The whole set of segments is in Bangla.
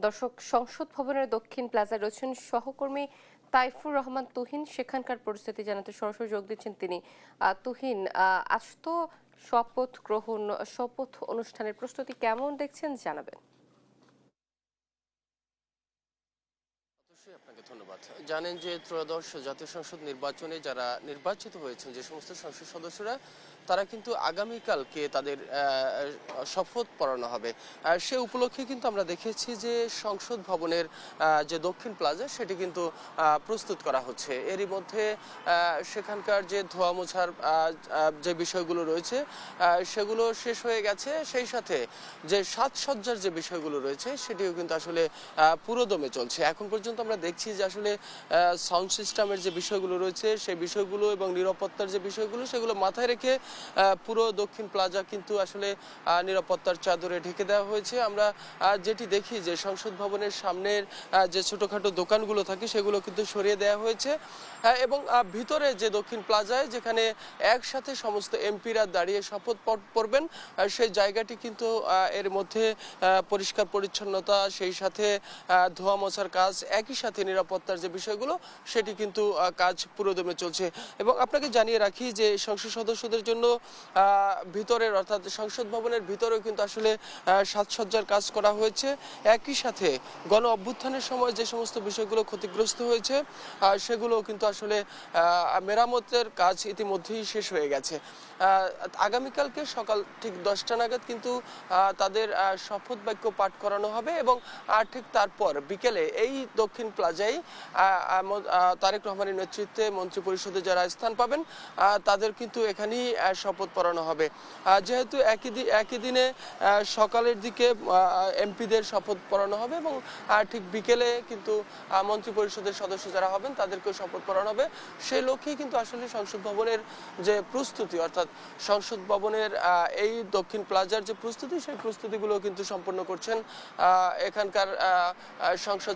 দর্শক, সংসদ ভবনের দক্ষিণ প্লাজায় রয়েছেন সহকর্মী তাইফুর রহমান তুহিন। সেখানকার পরিস্থিতি জানাতে সরাসরি যোগ দিচ্ছেন তিনি। তুহিন, আজ তো শপথ অনুষ্ঠানের প্রস্তুতি কেমন দেখছেন জানাবেন। অবশ্যই আপনাকে ধন্যবাদ। জানেন যে ত্রয়োদশ জাতীয় সংসদ নির্বাচনে যারা নির্বাচিত হয়েছেন, যে সমস্ত সংসদ সদস্যরা, তারা কিন্তু আগামীকালকে তাদের শপথ পড়ানো হবে। সে উপলক্ষে কিন্তু আমরা দেখেছি যে সংসদ ভবনের যে দক্ষিণ প্লাজা সেটি কিন্তু প্রস্তুত করা হচ্ছে। এরই মধ্যে সেখানকার যে ধোয়া মোছার যে বিষয়গুলো রয়েছে সেগুলো শেষ হয়ে গেছে। সেই সাথে যে সাজসজ্জার যে বিষয়গুলো রয়েছে সেটিও কিন্তু আসলে পুরোদমে চলছে। এখন পর্যন্ত আমরা দেখছি যে আসলে সাউন্ড সিস্টেমের যে বিষয়গুলো রয়েছে সেই বিষয়গুলো এবং নিরাপত্তার যে বিষয়গুলো সেগুলো মাথায় রেখে পুরো দক্ষিণ প্লাজা কিন্তু আসলে নিরাপত্তার চাদরে ঢেকে দেওয়া হয়েছে। আমরা যেটি দেখি যে সংসদ ভবনের সামনের যে ছোটখাটো দোকানগুলো থাকে সেগুলো কিন্তু সরিয়ে দেওয়া হয়েছে এবং ভিতরে যে দক্ষিণ প্লাজায় যেখানে একসাথে সমস্ত এমপিরা দাঁড়িয়ে শপথ পড়বেন সেই জায়গাটি কিন্তু এর মধ্যে পরিষ্কার পরিচ্ছন্নতা, সেই সাথে ধোয়া মোছার কাজ, একই সাথে নিরাপত্তার যে বিষয়গুলো সেটি কিন্তু কাজ পুরোদমে চলছে। এবং আপনাকে জানিয়ে রাখি যে সংসদ সদস্যদের জন্য ভিতরের অর্থাৎ সংসদ ভবনের ভিতরেও কিন্তু আসলে সাজসজ্জার কাজ করা হয়েছে। একই সাথে গণ অভ্যুত্থানের সময় যে সমস্ত বিষয়গুলো ক্ষতিগ্রস্ত হয়েছে সেগুলো কিন্তু আসলে মেরামতের কাজ ইতিমধ্যেই শেষ হয়ে গেছে। আগামীকালকে সকাল ঠিক 10টা নাগাদ কিন্তু তাদের শপথ বাক্য পাঠ করানো হবে এবং ঠিক তারপর বিকেলে এই দক্ষিণ প্লাজায় তারেক রহমানের নেতৃত্বে মন্ত্রী পরিষদে যারা স্থান পাবেন তাদের কিন্তু এখানেই শপথ পড়ানো হবে। যেহেতু একই দিনে সকালের দিকে এমপিদের শপথ পড়ানো হবে এবং ঠিক বিকেলে কিন্তু মন্ত্রী পরিষদের সদস্য যারা হবেন তাদেরকেও শপথ পড়ানো হবে। সেই লক্ষ্যেই কিন্তু আসলে সংসদ ভবনের যে প্রস্তুতি, অর্থাৎ সংসদ ভবনের এই দক্ষিণ প্লাজার যে প্রস্তুতি, সেই প্রস্তুতিগুলো কিন্তু সম্পন্ন করছেন এখানকার সংসদ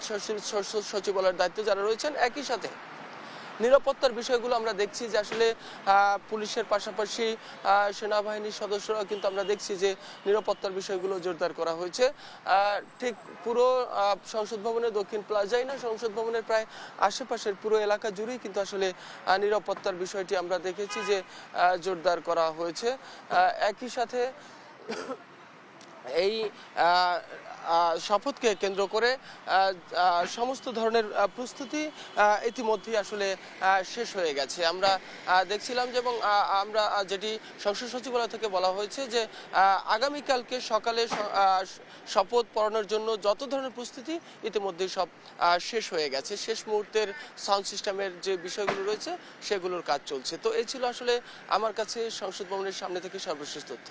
সচিবালয়ের দায়িত্বে যারা রয়েছেন। একই সাথে নিরাপত্তার বিষয়গুলো আমরা দেখছি যে আসলে পুলিশের পাশাপাশি সেনাবাহিনীর সদস্যরা কিন্তু আমরা দেখছি যে নিরাপত্তার বিষয়গুলো জোরদার করা হয়েছে। ঠিক পুরো সংসদ ভবনের দক্ষিণ প্লাজাই না, সংসদ ভবনের প্রায় আশেপাশের পুরো এলাকা জুড়েই কিন্তু আসলে নিরাপত্তার বিষয়টি আমরা দেখেছি যে জোরদার করা হয়েছে। একই সাথে এই শপথকে কেন্দ্র করে সমস্ত ধরনের প্রস্তুতি ইতিমধ্যেই আসলে শেষ হয়ে গেছে। আমরা দেখছিলাম যে এবং আমরা যেটি সংসদ সচিবালয় থেকে বলা হয়েছে যে আগামীকালকে সকালে শপথ পড়ানোর জন্য যত ধরনের প্রস্তুতি ইতিমধ্যেই সব শেষ হয়ে গেছে। শেষ মুহূর্তের সাউন্ড সিস্টেমের যে বিষয়গুলো রয়েছে সেগুলোর কাজ চলছে। তো এই ছিল আসলে আমার কাছে সংসদ ভবনের সামনে থেকে সর্বশেষ তথ্য।